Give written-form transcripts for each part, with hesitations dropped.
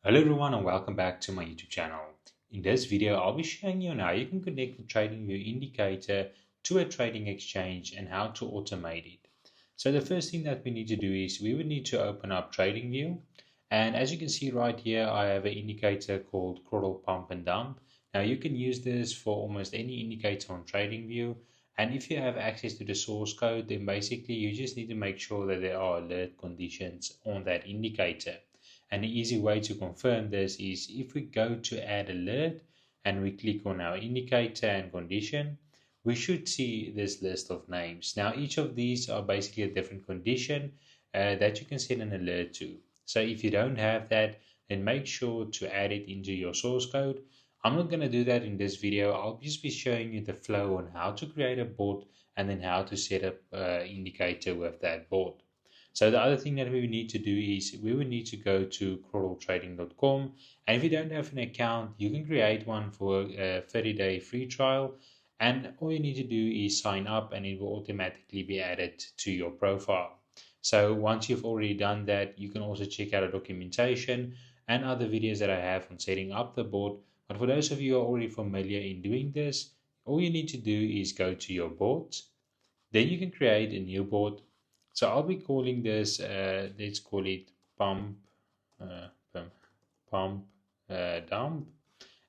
Hello everyone and welcome back to my YouTube channel. In this video, I'll be showing you how you can connect the Tradingview indicator to a trading exchange and how to automate it. So the first thing that we need to do is we would need to open up Tradingview. And as you can see right here, I have an indicator called Crodl Pump and Dump. Now you can use this for almost any indicator on Tradingview. And if you have access to the source code, then basically you just need to make sure that there are alert conditions on that indicator. And the easy way to confirm this is if we go to add alert and we click on our indicator and condition, we should see this list of names. Now each of these are basically a different condition that you can set an alert to. So if you don't have that, then make sure to add it into your source code. I'm not going to do that in this video. I'll just be showing you the flow on how to create a bot and then how to set up an indicator with that bot. So the other thing that we would need to do is we would need to go to crodltrading.com, and if you don't have an account, you can create one for a 30-day free trial, and all you need to do is sign up and it will automatically be added to your profile. So once you've already done that, you can also check out a documentation and other videos that I have on setting up the bot. But for those of you who are already familiar in doing this, all you need to do is go to your bot. Then you can create a new bot. So I'll be calling this, let's call it pump, dump.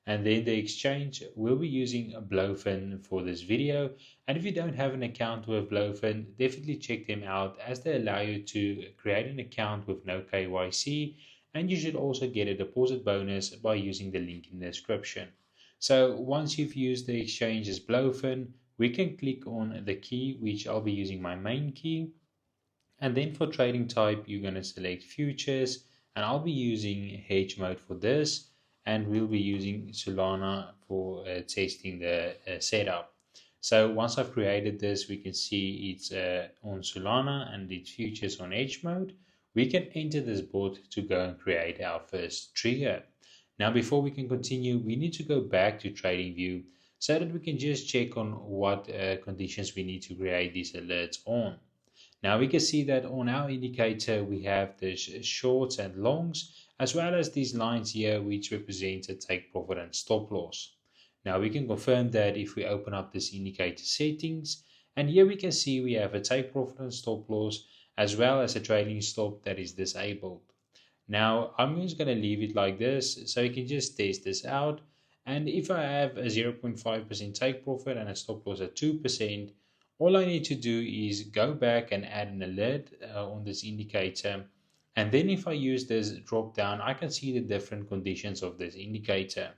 And then the exchange, we'll be using Blofin for this video. And if you don't have an account with Blofin, definitely check them out as they allow you to create an account with no KYC. And you should also get a deposit bonus by using the link in the description. So once you've used the exchange as Blofin, we can click on the key, which I'll be using my main key. And then for trading type, you're going to select futures, and I'll be using hedge mode for this, and we'll be using Solana for testing the setup. So once I've created this, we can see it's on Solana and it's futures on hedge mode. We can enter this bot to go and create our first trigger. Now, before we can continue, we need to go back to TradingView so that we can just check on what conditions we need to create these alerts on. Now we can see that on our indicator we have the shorts and longs, as well as these lines here which represent a take profit and stop loss. Now we can confirm that if we open up this indicator settings, and here we can see we have a take profit and stop loss, as well as a trailing stop that is disabled. Now I'm just going to leave it like this so you can just test this out. And if I have a 0.5% take profit and a stop loss at 2%, all I need to do is go back and add an alert on this indicator. And then if I use this drop down, I can see the different conditions of this indicator.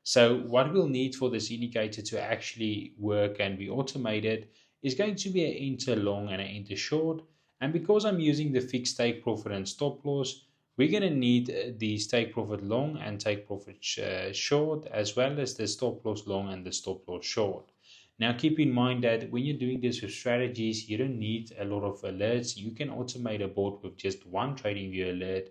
So what we'll need for this indicator to actually work and be automated is going to be an enter long and an enter short. And because I'm using the fixed take profit and stop loss, we're going to need these take profit long and take profit short, as well as the stop loss long and the stop loss short. Now keep in mind that when you're doing this with strategies, you don't need a lot of alerts. You can automate a bot with just one TradingView alert,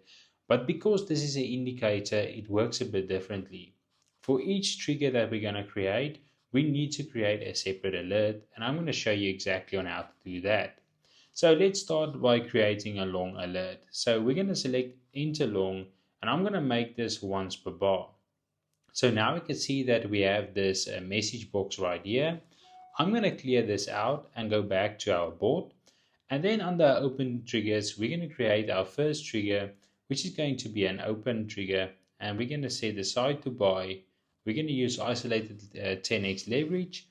but because this is an indicator, it works a bit differently. For each trigger that we're going to create, we need to create a separate alert, and I'm going to show you exactly on how to do that. So let's start by creating a long alert. So we're going to select enter long, and I'm going to make this once per bar. So now we can see that we have this message box right here. I'm going to clear this out and go back to our board. And then under open triggers, we're going to create our first trigger, which is going to be an open trigger. And we're going to set the side to buy. We're going to use isolated 10x leverage.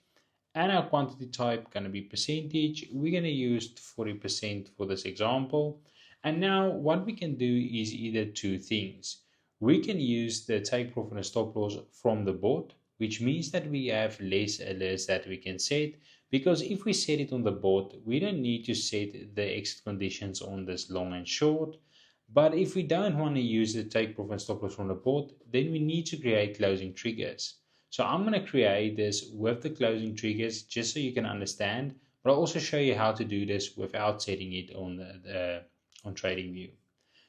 And our quantity type going to be percentage. We're going to use 40% for this example. And now what we can do is either two things. We can use the take profit and stop loss from the bot, which means that we have less alerts that we can set, because if we set it on the bot, we don't need to set the exit conditions on this long and short. But if we don't want to use the take profit and stop loss from the bot, then we need to create closing triggers. So I'm going to create this with the closing triggers just so you can understand, but I'll also show you how to do this without setting it on TradingView.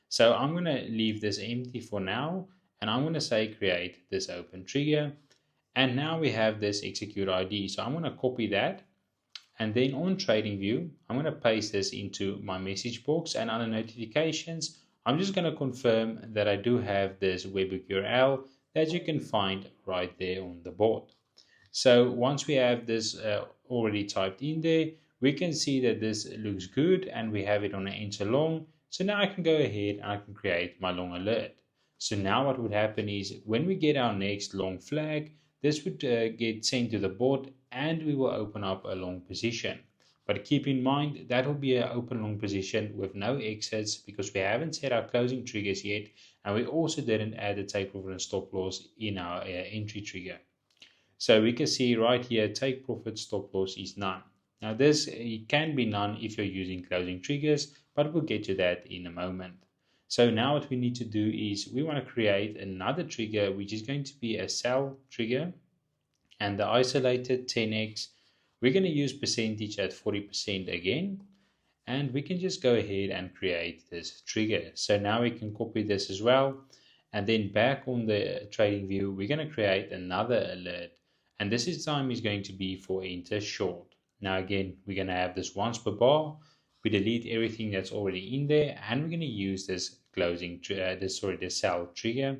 So I'm going to leave this empty for now, and I'm going to say create this open trigger. And now we have this execute ID. So I'm going to copy that, and then on TradingView, I'm going to paste this into my message box, and under notifications, I'm just going to confirm that I do have this webhook URL that you can find right there on the board. So once we have this already typed in there, we can see that this looks good and we have it on an enter long. So now I can go ahead and I can create my long alert. So now what would happen is when we get our next long flag, this would get sent to the board and we will open up a long position. But keep in mind that will be an open long position with no exits because we haven't set our closing triggers yet, and we also didn't add the take profit and stop loss in our entry trigger. So we can see right here, take profit stop loss is none. Now this it can be none if you're using closing triggers, but we'll get to that in a moment. So now what we need to do is we want to create another trigger, which is going to be a sell trigger, and the isolated 10x, we're going to use percentage at 40% again, and we can just go ahead and create this trigger. So now we can copy this as well, and then back on the trading view, we're going to create another alert, and this time is going to be for enter short. Now again, we're going to have this once per bar. We delete everything that's already in there, and we're going to use this the sell trigger.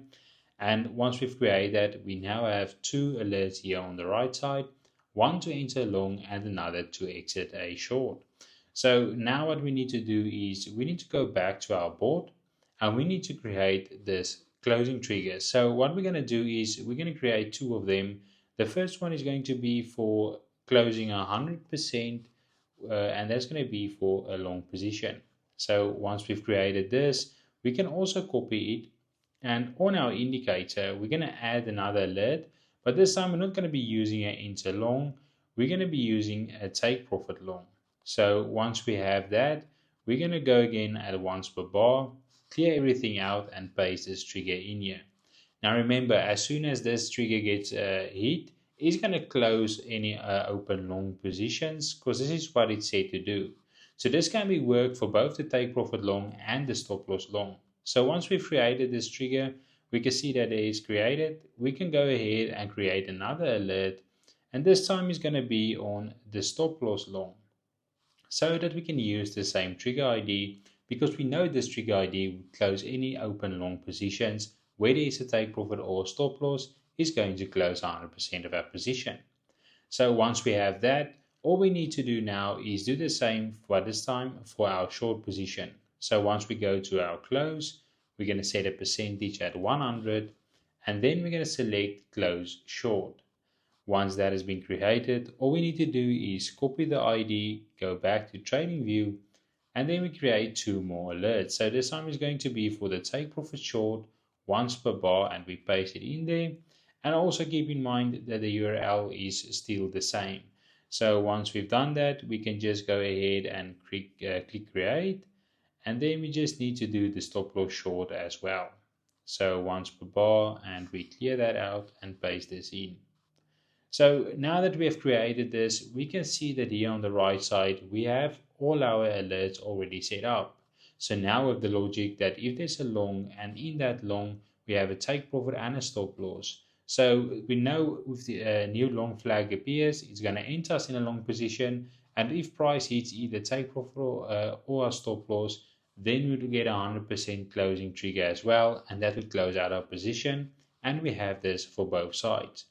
And once we've created that, we now have two alerts here on the right side, one to enter long and another to exit a short. So now what we need to do is we need to go back to our board and we need to create this closing trigger. So what we're going to do is we're going to create two of them. The first one is going to be for closing 100%, and that's going to be for a long position. So once we've created this, we can also copy it, and on our indicator we're going to add another alert, but this time we're not going to be using an enter long, we're going to be using a take profit long. So once we have that, we're going to go again at once per bar, clear everything out and paste this trigger in here. Now remember, as soon as this trigger gets hit, it's going to close any open long positions because this is what it's said to do. So this can be worked for both the take profit long and the stop loss long. So once we've created this trigger, we can see that it is created. We can go ahead and create another alert, and this time is going to be on the stop loss long, so that we can use the same trigger ID because we know this trigger ID will close any open long positions. Whether it's a take profit or stop loss is going to close 100% of our position. So once we have that, all we need to do now is do the same for this time for our short position. So once we go to our close, we're going to set a percentage at 100, and then we're going to select close short. Once that has been created, all we need to do is copy the ID, go back to Tradingview, and then we create two more alerts. So this time is going to be for the take profit short once per bar, and we paste it in there. And also keep in mind that the URL is still the same. So once we've done that, we can just go ahead and click create, and then we just need to do the stop loss short as well. So once per bar, and we clear that out and paste this in. So now that we have created this, we can see that here on the right side, we have all our alerts already set up. So now with the logic that if there's a long and in that long, we have a take profit and a stop loss. So we know if the new long flag appears, it's going to enter us in a long position. And if price hits either take profit or a stop loss, then we will get a 100% closing trigger as well. And that will close out our position. And we have this for both sides.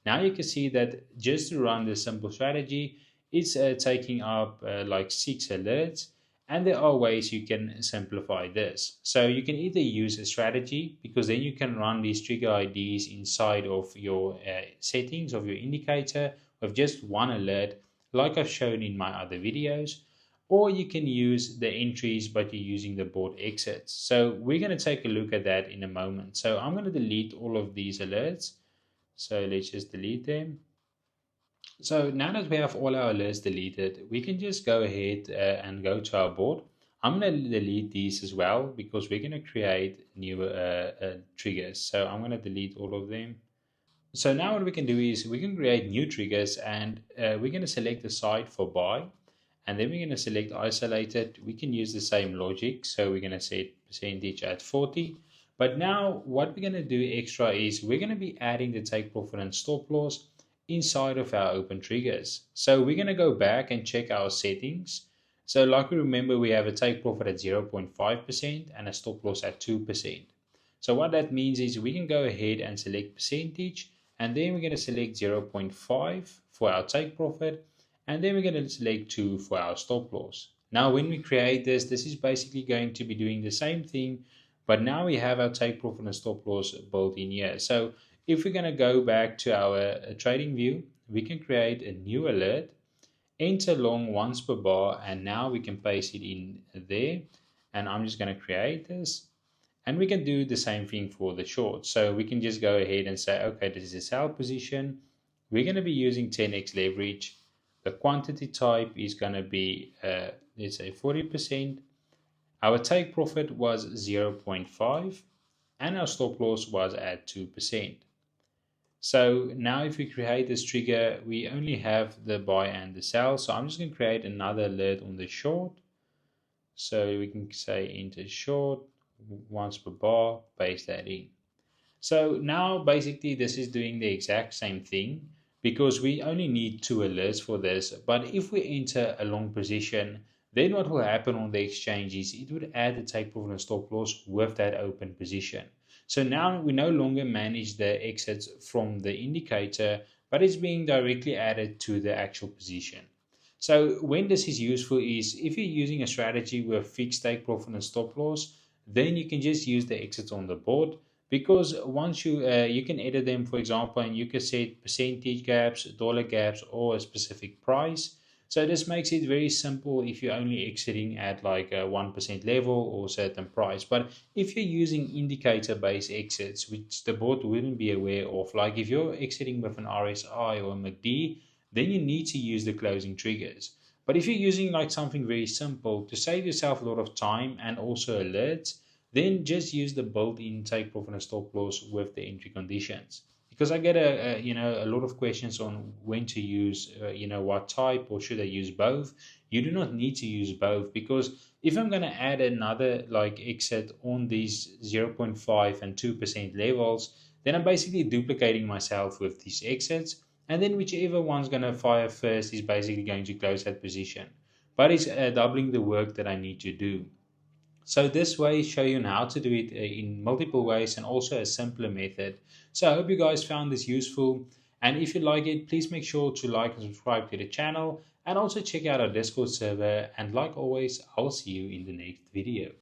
Now you can see that just to run this simple strategy, it's taking up like 6 alerts, and there are ways you can simplify this. So you can either use a strategy, because then you can run these trigger IDs inside of your settings of your indicator with just one alert, like I've shown in my other videos, or you can use the entries but you're using the board exits. So we're going to take a look at that in a moment. So I'm going to delete all of these alerts. So let's just delete them. So now that we have all our alerts deleted, we can just go ahead and go to our board. I'm going to delete these as well because we're going to create new triggers. So I'm going to delete all of them. So now what we can do is we can create new triggers, and we're going to select the side for buy, and then we're going to select isolated. We can use the same logic. So we're going to set percentage at 40. But now what we're going to do extra is we're going to be adding the take profit and stop loss inside of our open triggers. So we're going to go back and check our settings. So like we remember, we have a take profit at 0.5% and a stop loss at 2%. So what that means is we can go ahead and select percentage, and then we're going to select 0.5 for our take profit, and then we're going to select 2 for our stop loss. Now when we create this is basically going to be doing the same thing, but now we have our take profit and stop loss built in here. So if we're going to go back to our trading view, we can create a new alert, enter long once per bar, and now we can paste it in there. And I'm just going to create this, and we can do the same thing for the short. So we can just go ahead and say, okay, this is a sell position. We're going to be using 10x leverage. The quantity type is going to be, let's say 40%. Our take profit was 0.5 and our stop loss was at 2%. So now if we create this trigger, we only have the buy and the sell. So I'm just going to create another alert on the short. So we can say enter short once per bar, paste that in. So now basically this is doing the exact same thing, because we only need 2 alerts for this. But if we enter a long position, then what will happen on the exchange is it would add the take profit and stop loss with that open position. So now we no longer manage the exits from the indicator, but it's being directly added to the actual position. So when this is useful is if you're using a strategy with fixed take profit and stop loss, then you can just use the exits on the board, because once you can edit them, for example, and you can set percentage gaps, dollar gaps, or a specific price. So this makes it very simple if you're only exiting at like a 1% level or certain price. But if you're using indicator-based exits, which the board wouldn't be aware of, like if you're exiting with an RSI or a MACD, then you need to use the closing triggers. But if you're using like something very simple to save yourself a lot of time and also alerts, then just use the built-in take profit and stop loss with the entry conditions. Because I get a lot of questions on when to use what type, or should I use both. You do not need to use both, because if I'm going to add another like exit on these 0.5 and 2% levels, then I'm basically duplicating myself with these exits, and then whichever one's going to fire first is basically going to close that position, but it's doubling the work that I need to do. So this way show you how to do it in multiple ways, and also a simpler method. So I hope you guys found this useful, and if you like it, please make sure to like and subscribe to the channel, and also check out our Discord server, and like always, I'll see you in the next video.